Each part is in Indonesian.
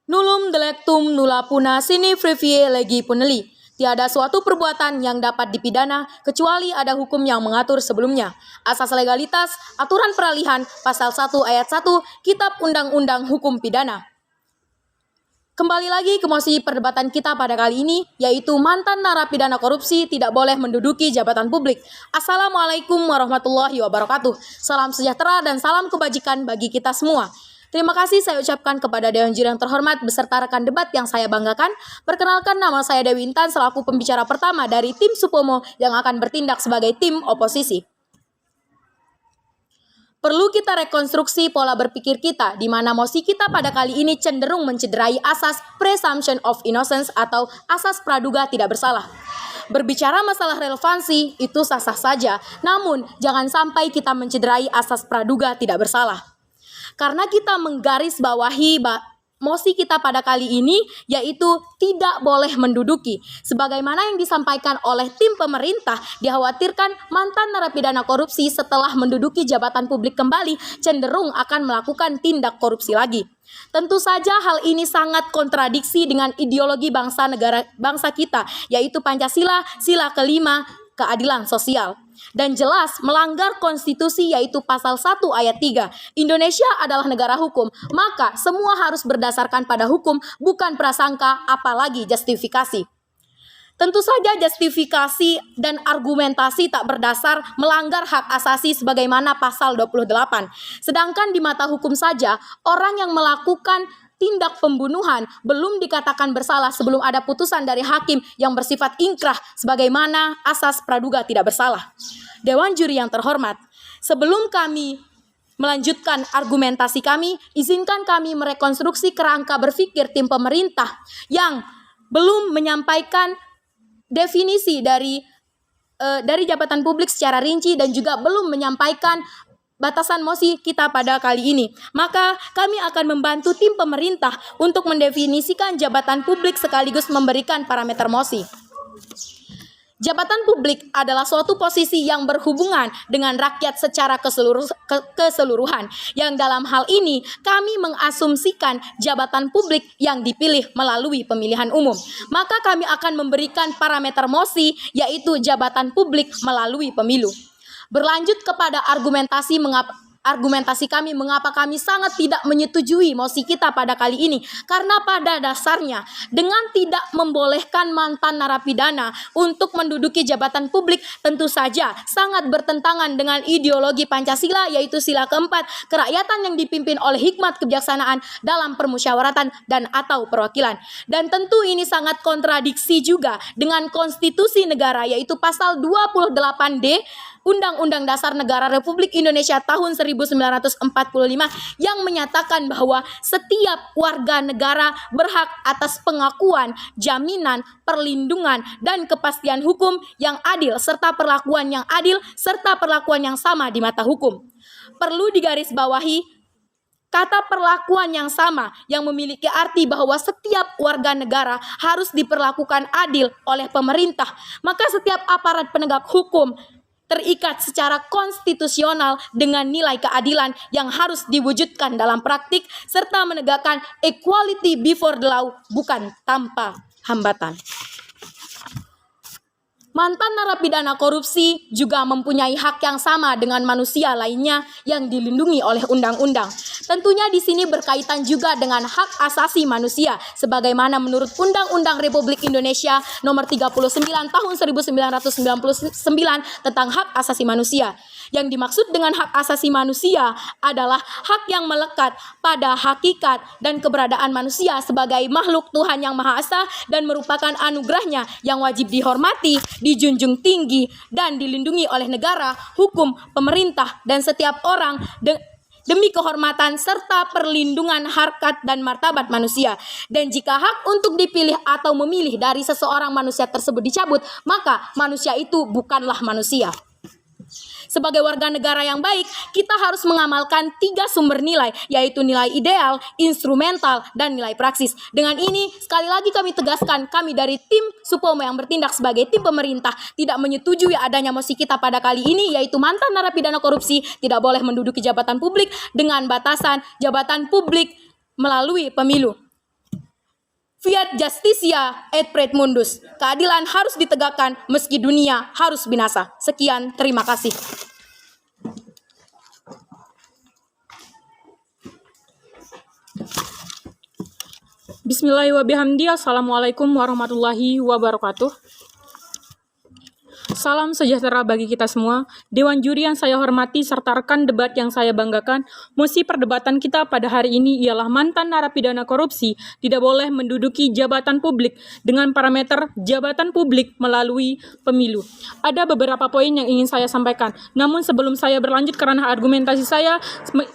Nullum delectum nulla puna sine previe legi puneli. Tiada suatu perbuatan yang dapat dipidana kecuali ada hukum yang mengatur sebelumnya. Asas legalitas, aturan peralihan, pasal 1 ayat 1, Kitab Undang-Undang Hukum Pidana. Kembali lagi ke mosi perdebatan kita pada kali ini, yaitu mantan narapidana korupsi tidak boleh menduduki jabatan publik. Assalamualaikum warahmatullahi wabarakatuh. Salam sejahtera dan salam kebajikan bagi kita semua. Terima kasih saya ucapkan kepada Dewan Juri yang terhormat beserta rekan debat yang saya banggakan. Perkenalkan, nama saya Dewi Intan selaku pembicara pertama dari tim Supomo yang akan bertindak sebagai tim oposisi. Perlu kita rekonstruksi pola berpikir kita, di mana mosi kita pada kali ini cenderung mencederai asas presumption of innocence atau asas praduga tidak bersalah. Berbicara masalah relevansi, itu sah-sah saja, namun jangan sampai kita mencederai asas praduga tidak bersalah. Karena kita menggarisbawahi mosi kita pada kali ini, yaitu tidak boleh menduduki. Sebagaimana yang disampaikan oleh tim pemerintah, dikhawatirkan mantan narapidana korupsi setelah menduduki jabatan publik kembali cenderung akan melakukan tindak korupsi lagi. Tentu saja hal ini sangat kontradiksi dengan ideologi bangsa kita, yaitu Pancasila, sila kelima, keadilan sosial. Dan jelas melanggar konstitusi, yaitu pasal 1 ayat 3. Indonesia adalah negara hukum, maka semua harus berdasarkan pada hukum, bukan prasangka apalagi justifikasi. Tentu saja justifikasi dan argumentasi tak berdasar melanggar hak asasi sebagaimana pasal 28. Sedangkan di mata hukum saja, orang yang melakukan tindak pembunuhan belum dikatakan bersalah sebelum ada putusan dari hakim yang bersifat ingkrah sebagaimana asas praduga tidak bersalah. Dewan Juri yang terhormat, sebelum kami melanjutkan argumentasi kami, izinkan kami merekonstruksi kerangka berpikir tim pemerintah yang belum menyampaikan definisi dari jabatan publik secara rinci dan juga belum menyampaikan batasan mosi kita pada kali ini. Maka kami akan membantu tim pemerintah untuk mendefinisikan jabatan publik sekaligus memberikan parameter mosi. Jabatan publik adalah suatu posisi yang berhubungan dengan rakyat secara keseluruhan. Yang dalam hal ini kami mengasumsikan jabatan publik yang dipilih melalui pemilihan umum. Maka kami akan memberikan parameter mosi, yaitu jabatan publik melalui pemilu. Berlanjut kepada argumentasi kami mengapa kami sangat tidak menyetujui mosi kita pada kali ini. Karena pada dasarnya dengan tidak membolehkan mantan narapidana untuk menduduki jabatan publik tentu saja sangat bertentangan dengan ideologi Pancasila, yaitu sila keempat, kerakyatan yang dipimpin oleh hikmat kebijaksanaan dalam permusyawaratan dan atau perwakilan. Dan tentu ini sangat kontradiksi juga dengan konstitusi negara, yaitu pasal 28D Undang-Undang Dasar Negara Republik Indonesia tahun 1945 yang menyatakan bahwa setiap warga negara berhak atas pengakuan, jaminan, perlindungan, dan kepastian hukum yang adil serta perlakuan yang adil serta perlakuan yang sama di mata hukum. Perlu digarisbawahi, kata perlakuan yang sama yang memiliki arti bahwa setiap warga negara harus diperlakukan adil oleh pemerintah. Maka setiap aparat penegak hukum terikat secara konstitusional dengan nilai keadilan yang harus diwujudkan dalam praktik serta menegakkan equality before the law bukan tanpa hambatan. Mantan narapidana korupsi juga mempunyai hak yang sama dengan manusia lainnya yang dilindungi oleh undang-undang. Tentunya di sini berkaitan juga dengan hak asasi manusia sebagaimana menurut Undang-Undang Republik Indonesia Nomor 39 Tahun 1999 tentang hak asasi manusia. Yang dimaksud dengan hak asasi manusia adalah hak yang melekat pada hakikat dan keberadaan manusia sebagai makhluk Tuhan yang Maha Esa dan merupakan anugerahnya yang wajib dihormati, dijunjung tinggi, dan dilindungi oleh negara, hukum, pemerintah, dan setiap orang demi kehormatan serta perlindungan harkat dan martabat manusia. Dan jika hak untuk dipilih atau memilih dari seseorang manusia tersebut dicabut, maka manusia itu bukanlah manusia. Sebagai warga negara yang baik, kita harus mengamalkan 3 sumber nilai, yaitu nilai ideal, instrumental, dan nilai praksis. Dengan ini, sekali lagi kami tegaskan, kami dari tim Supomo yang bertindak sebagai tim pemerintah tidak menyetujui adanya mosi kita pada kali ini, yaitu mantan narapidana korupsi tidak boleh menduduki jabatan publik dengan batasan jabatan publik melalui pemilu. Fiat Justitia et Pret Mundus. Keadilan harus ditegakkan meski dunia harus binasa. Sekian, terima kasih. Bismillahirrahmanirrahim. Assalamualaikum warahmatullahi wabarakatuh. Salam sejahtera bagi kita semua. Dewan juri yang saya hormati serta rekan debat yang saya banggakan, mosi perdebatan kita pada hari ini ialah mantan narapidana korupsi tidak boleh menduduki jabatan publik dengan parameter jabatan publik melalui pemilu. Ada beberapa poin yang ingin saya sampaikan. Namun sebelum saya berlanjut karena argumentasi saya,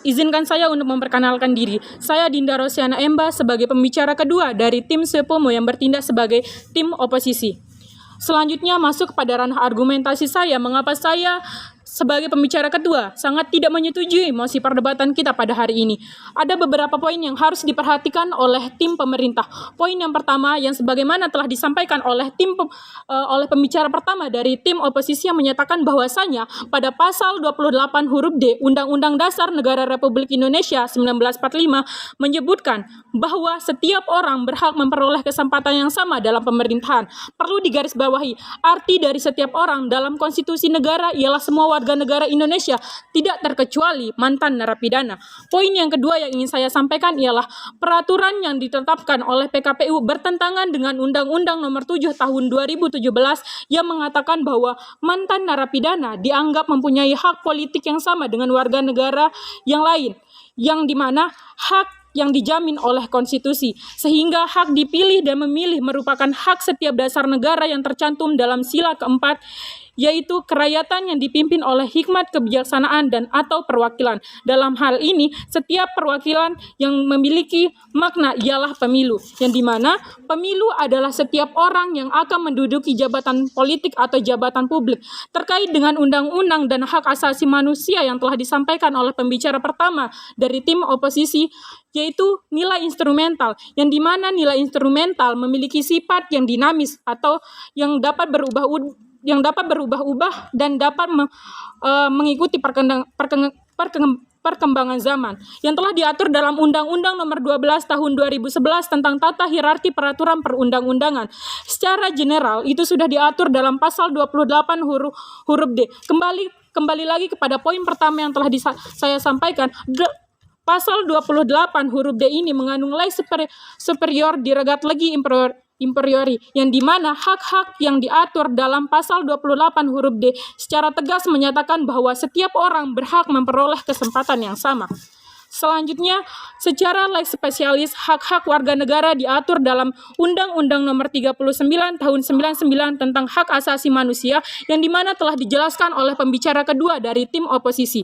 izinkan saya untuk memperkenalkan diri. Saya Dinda Rosiana Emba sebagai pembicara kedua dari tim Supomo yang bertindak sebagai tim oposisi. Selanjutnya masuk kepada ranah argumentasi saya, mengapa saya sebagai pembicara kedua sangat tidak menyetujui mosi perdebatan kita pada hari ini. Ada beberapa poin yang harus diperhatikan oleh tim pemerintah. Poin yang pertama yang sebagaimana telah disampaikan oleh oleh pembicara pertama dari tim oposisi yang menyatakan bahwasanya pada pasal 28 huruf D Undang-Undang Dasar Negara Republik Indonesia 1945 menyebutkan bahwa setiap orang berhak memperoleh kesempatan yang sama dalam pemerintahan. Perlu digarisbawahi, arti dari setiap orang dalam konstitusi negara ialah semua warga negara Indonesia, tidak terkecuali mantan narapidana. Poin yang kedua yang ingin saya sampaikan ialah peraturan yang ditetapkan oleh PKPU bertentangan dengan Undang-Undang Nomor 7 Tahun 2017 yang mengatakan bahwa mantan narapidana dianggap mempunyai hak politik yang sama dengan warga negara yang lain, yang dimana hak yang dijamin oleh konstitusi, sehingga hak dipilih dan memilih merupakan hak setiap dasar negara yang tercantum dalam sila keempat, yaitu kerakyatan yang dipimpin oleh hikmat kebijaksanaan dan atau perwakilan. Dalam hal ini, setiap perwakilan yang memiliki makna ialah pemilu, yang dimana pemilu adalah setiap orang yang akan menduduki jabatan politik atau jabatan publik. Terkait dengan undang-undang dan hak asasi manusia yang telah disampaikan oleh pembicara pertama dari tim oposisi, yaitu nilai instrumental, yang dimana nilai instrumental memiliki sifat yang dinamis atau yang dapat berubah-ubah dan dapat mengikuti perkembangan zaman yang telah diatur dalam Undang-Undang Nomor 12 Tahun 2011 tentang tata hierarki peraturan perundang-undangan. Secara general itu sudah diatur dalam pasal 28 huruf D. Kembali lagi kepada poin pertama yang telah saya sampaikan. Pasal 28 huruf D ini mengandung lay superior diregat legi imperiori, yang dimana hak-hak yang diatur dalam pasal 28 huruf D secara tegas menyatakan bahwa setiap orang berhak memperoleh kesempatan yang sama. Selanjutnya, secara lex spesialis, hak-hak warga negara diatur dalam Undang-Undang Nomor 39 Tahun 99 tentang hak asasi manusia, yang dimana telah dijelaskan oleh pembicara kedua dari tim oposisi.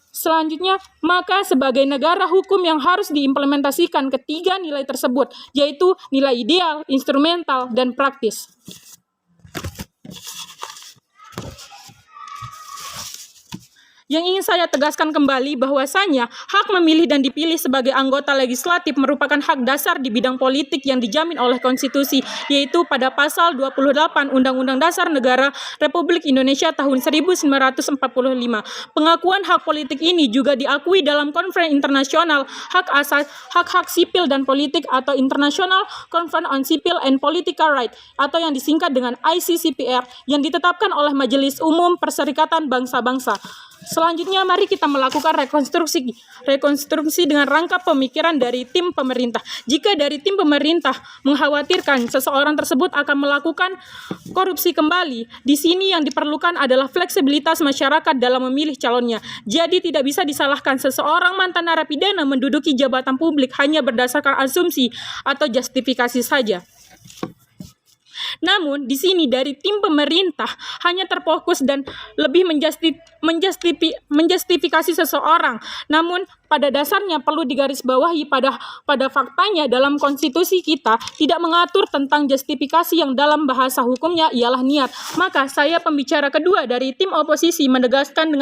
Selanjutnya, maka sebagai negara hukum yang harus diimplementasikan ketiga nilai tersebut, yaitu nilai ideal, instrumental, dan praktis. Yang ingin saya tegaskan kembali bahwasanya hak memilih dan dipilih sebagai anggota legislatif merupakan hak dasar di bidang politik yang dijamin oleh konstitusi, yaitu pada pasal 28 Undang-Undang Dasar Negara Republik Indonesia tahun 1945. Pengakuan hak politik ini juga diakui dalam Konferensi Internasional Hak-Hak Sipil dan Politik atau International Conference on Civil and Political Rights atau yang disingkat dengan ICCPR yang ditetapkan oleh Majelis Umum Perserikatan Bangsa-Bangsa. Selanjutnya, mari kita melakukan rekonstruksi dengan rangka pemikiran dari tim pemerintah. Jika dari tim pemerintah mengkhawatirkan seseorang tersebut akan melakukan korupsi kembali, di sini yang diperlukan adalah fleksibilitas masyarakat dalam memilih calonnya. Jadi tidak bisa disalahkan seseorang mantan narapidana menduduki jabatan publik hanya berdasarkan asumsi atau justifikasi saja. Namun di sini dari tim pemerintah hanya terfokus dan lebih menjustifikasi seseorang. Namun pada dasarnya perlu digarisbawahi pada faktanya dalam konstitusi kita tidak mengatur tentang justifikasi yang dalam bahasa hukumnya ialah niat. Maka saya pembicara kedua dari tim oposisi menegaskan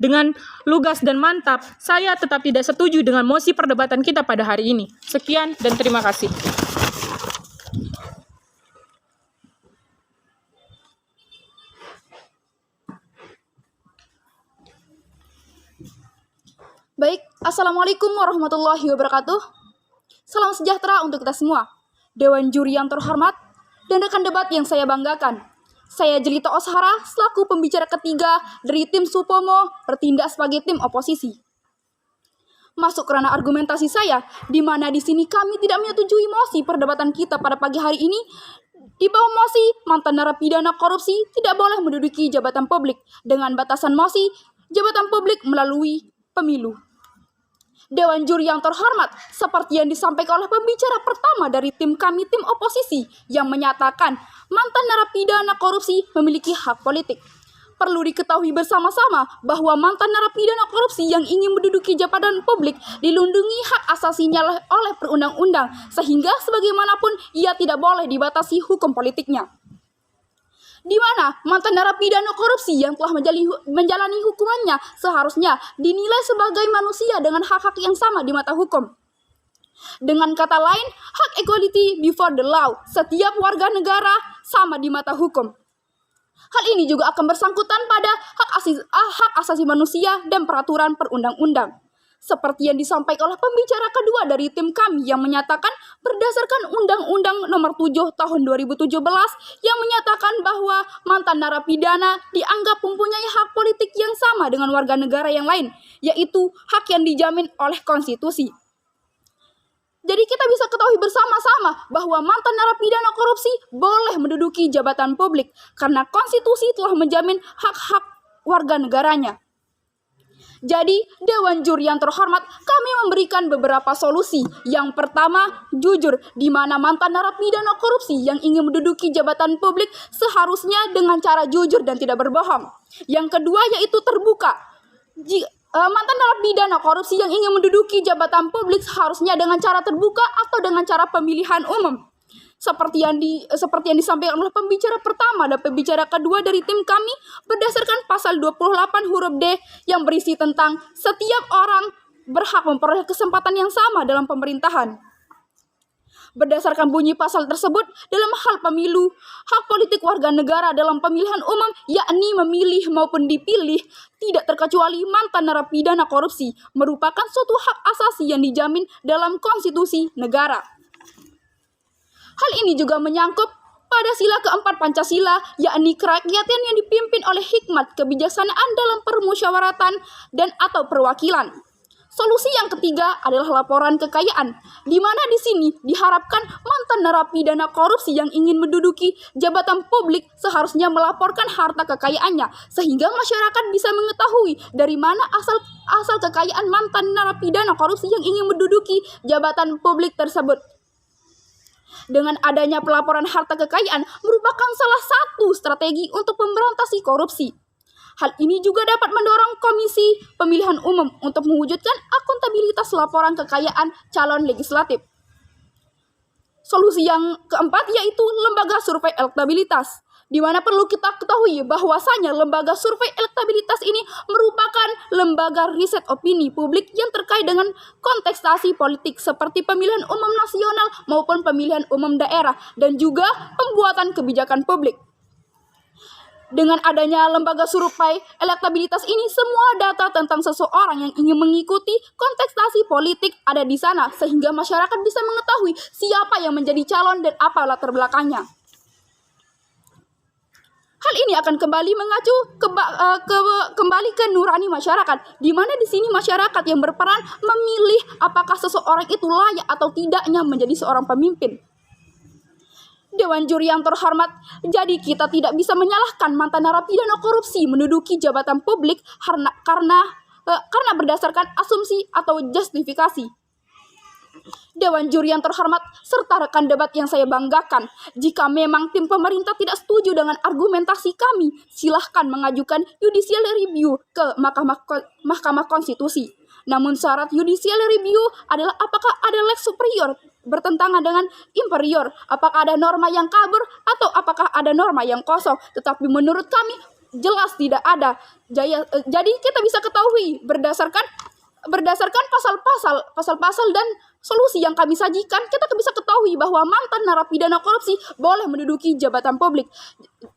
dengan lugas dan mantap, saya tetap tidak setuju dengan mosi perdebatan kita pada hari ini. Sekian dan terima kasih. Baik, Assalamualaikum warahmatullahi wabarakatuh. Salam sejahtera untuk kita semua. Dewan juri yang terhormat dan rekan debat yang saya banggakan. Saya Jelita Oshara selaku pembicara ketiga dari tim Supomo bertindak sebagai tim oposisi. Masuk kerana argumentasi saya, di mana di sini kami tidak menyetujui mosi perdebatan kita pada pagi hari ini. Di bawah mosi, mantan narapidana korupsi tidak boleh menduduki jabatan publik dengan batasan mosi jabatan publik melalui pemilu. Dewan juri yang terhormat, seperti yang disampaikan oleh pembicara pertama dari tim kami, tim oposisi, yang menyatakan mantan narapidana korupsi memiliki hak politik. Perlu diketahui bersama-sama bahwa mantan narapidana korupsi yang ingin menduduki jabatan publik dilindungi hak asasinya oleh perundang-undang, sehingga sebagaimanapun ia tidak boleh dibatasi hukum politiknya. Di mana mantan narapidana korupsi yang telah menjalani hukumannya seharusnya dinilai sebagai manusia dengan hak-hak yang sama di mata hukum. Dengan kata lain, hak equality before the law, setiap warga negara sama di mata hukum. Hal ini juga akan bersangkutan pada hak asasi manusia dan peraturan perundang-undang. Seperti yang disampaikan oleh pembicara kedua dari tim kami yang menyatakan berdasarkan Undang-Undang Nomor 7 Tahun 2017 yang menyatakan bahwa mantan narapidana dianggap mempunyai hak politik yang sama dengan warga negara yang lain, yaitu hak yang dijamin oleh konstitusi. Jadi kita bisa ketahui bersama-sama bahwa mantan narapidana korupsi boleh menduduki jabatan publik karena konstitusi telah menjamin hak-hak warga negaranya. Jadi, Dewan Juri yang terhormat, kami memberikan beberapa solusi. Yang pertama, jujur, di mana mantan narapidana korupsi yang ingin menduduki jabatan publik seharusnya dengan cara jujur dan tidak berbohong. Yang kedua, yaitu terbuka. Mantan narapidana korupsi yang ingin menduduki jabatan publik seharusnya dengan cara terbuka atau dengan cara pemilihan umum. Seperti yang disampaikan oleh pembicara pertama dan pembicara kedua dari tim kami berdasarkan pasal 28 huruf D yang berisi tentang setiap orang berhak memperoleh kesempatan yang sama dalam pemerintahan. Berdasarkan bunyi pasal tersebut, dalam hal pemilu, hak politik warga negara dalam pemilihan umum, yakni memilih maupun dipilih, tidak terkecuali mantan narapidana korupsi, merupakan suatu hak asasi yang dijamin dalam konstitusi negara. Hal ini juga menyangkut pada sila keempat Pancasila, yakni kerakyatan yang dipimpin oleh hikmat kebijaksanaan dalam permusyawaratan dan atau perwakilan. Solusi yang ketiga adalah laporan kekayaan, di mana di sini diharapkan mantan narapidana korupsi yang ingin menduduki jabatan publik seharusnya melaporkan harta kekayaannya, sehingga masyarakat bisa mengetahui dari mana asal kekayaan mantan narapidana korupsi yang ingin menduduki jabatan publik tersebut. Dengan adanya pelaporan harta kekayaan merupakan salah satu strategi untuk memberantas korupsi. Hal ini juga dapat mendorong Komisi Pemilihan Umum untuk mewujudkan akuntabilitas laporan kekayaan calon legislatif. Solusi yang keempat yaitu lembaga survei elektabilitas, di mana perlu kita ketahui bahwasanya lembaga survei elektabilitas ini merupakan lembaga riset opini publik yang terkait dengan kontestasi politik seperti pemilihan umum nasional maupun pemilihan umum daerah dan juga pembuatan kebijakan publik. Dengan adanya lembaga survei elektabilitas ini, semua data tentang seseorang yang ingin mengikuti kontestasi politik ada di sana, sehingga masyarakat bisa mengetahui siapa yang menjadi calon dan apa latar belakangnya. Hal ini akan kembali mengacu kembali ke nurani masyarakat, di mana di sini masyarakat yang berperan memilih apakah seseorang itu layak atau tidaknya menjadi seorang pemimpin. Dewan Juri yang terhormat, jadi kita tidak bisa menyalahkan mantan narapidana korupsi menduduki jabatan publik karena berdasarkan asumsi atau justifikasi. Dewan juri yang terhormat, serta rekan debat yang saya banggakan, jika memang tim pemerintah tidak setuju dengan argumentasi kami, silahkan mengajukan judicial review ke Mahkamah Konstitusi. Namun syarat judicial review adalah apakah ada lex superior bertentangan dengan inferior, apakah ada norma yang kabur atau apakah ada norma yang kosong. Tetapi menurut kami jelas tidak ada. Jadi kita bisa ketahui berdasarkan pasal-pasal dan solusi yang kami sajikan, kita bisa ketahui bahwa mantan narapidana korupsi boleh menduduki jabatan publik.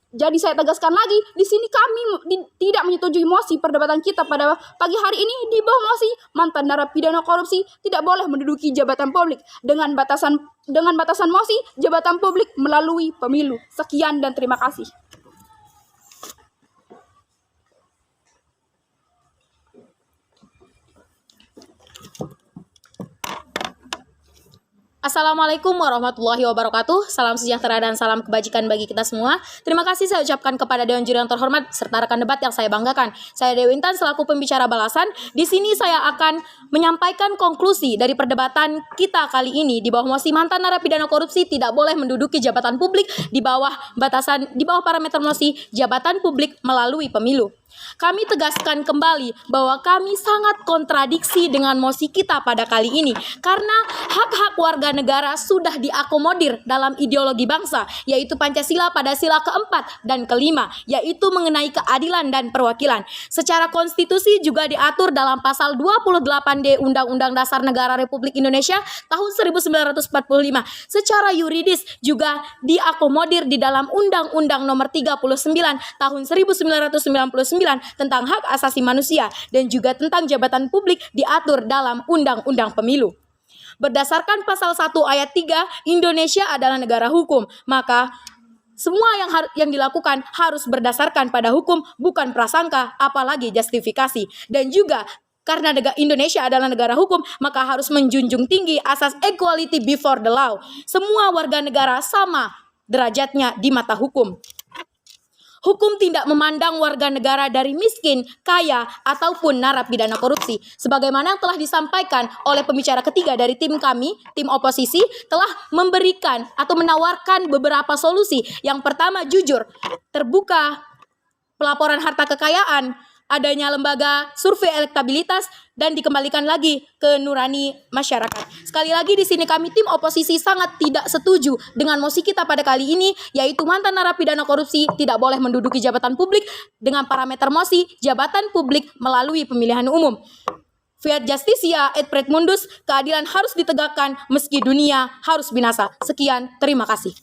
Jadi saya tegaskan lagi, di sini kami tidak menyetujui mosi perdebatan kita pada pagi hari ini di bawah mosi mantan narapidana korupsi tidak boleh menduduki jabatan publik dengan batasan mosi jabatan publik melalui pemilu. Sekian dan terima kasih. Assalamualaikum warahmatullahi wabarakatuh. Salam sejahtera dan salam kebajikan bagi kita semua. Terima kasih saya ucapkan kepada Dewan Juri yang terhormat serta rekan debat yang saya banggakan. Saya Dewi Intan selaku pembicara balasan. Di sini saya akan menyampaikan konklusi dari perdebatan kita kali ini di bawah mosi mantan narapidana korupsi tidak boleh menduduki jabatan publik di bawah parameter mosi jabatan publik melalui pemilu. Kami tegaskan kembali bahwa kami sangat kontradiksi dengan mosi kita pada kali ini karena hak-hak warga negara sudah diakomodir dalam ideologi bangsa, yaitu Pancasila pada sila keempat dan kelima, yaitu mengenai keadilan dan perwakilan. Secara konstitusi juga diatur dalam pasal 28D Undang-Undang Dasar Negara Republik Indonesia tahun 1945. Secara yuridis juga diakomodir di dalam Undang-Undang Nomor 39 tahun 1999 tentang hak asasi manusia dan juga tentang jabatan publik diatur dalam Undang-Undang Pemilu. Berdasarkan pasal 1 ayat 3, Indonesia adalah negara hukum, maka semua yang dilakukan harus berdasarkan pada hukum, bukan prasangka, apalagi justifikasi. Dan juga karena Indonesia adalah negara hukum, maka harus menjunjung tinggi asas equality before the law. Semua warga negara sama derajatnya di mata hukum. Hukum tidak memandang warga negara dari miskin, kaya, ataupun narapidana korupsi. Sebagaimana yang telah disampaikan oleh pembicara ketiga dari tim kami, tim oposisi, telah memberikan atau menawarkan beberapa solusi. Yang pertama, jujur, terbuka, pelaporan harta kekayaan, adanya lembaga survei elektabilitas, dan dikembalikan lagi ke nurani masyarakat. Sekali lagi di sini kami tim oposisi sangat tidak setuju dengan mosi kita pada kali ini, yaitu mantan narapidana korupsi tidak boleh menduduki jabatan publik dengan parameter mosi jabatan publik melalui pemilihan umum. Fiat justitia et pret mundus, keadilan harus ditegakkan meski dunia harus binasa. Sekian, terima kasih.